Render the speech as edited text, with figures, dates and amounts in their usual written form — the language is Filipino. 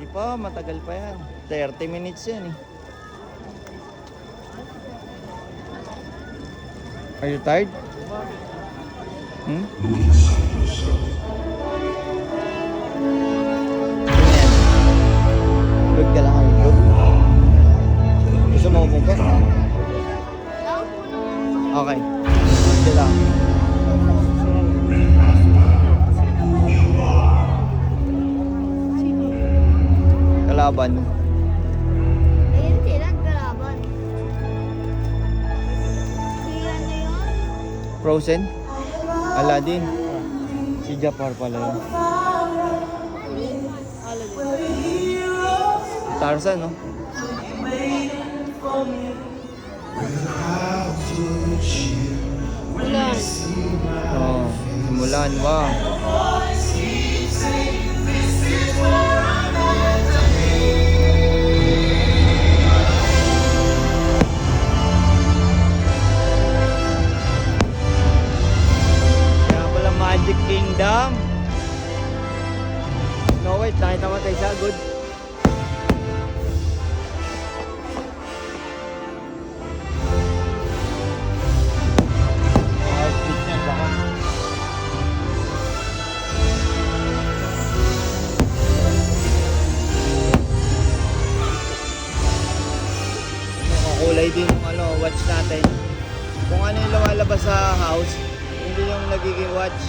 Hindi pa, matagal pa yan. 30 minutes yan eh. Are you tired? Hmm? Good ka lang ngayon. Good. Gusto mo umupo? Okay. Good ka lang. Kalaban. Ayun sila, kalaban. Sila na yun? Frozen? Aladdin. Si Jafar pala yun. Tarzan, no? Mulan. Oh, Mulan, wow. Kaya pala Magic Kingdom. No, wait, nakita mo tayo siya, good. Outfit niya, baka. Kulay din yung watch natin. Kung ano yung lumalabas sa house, hindi yung nagiging watch.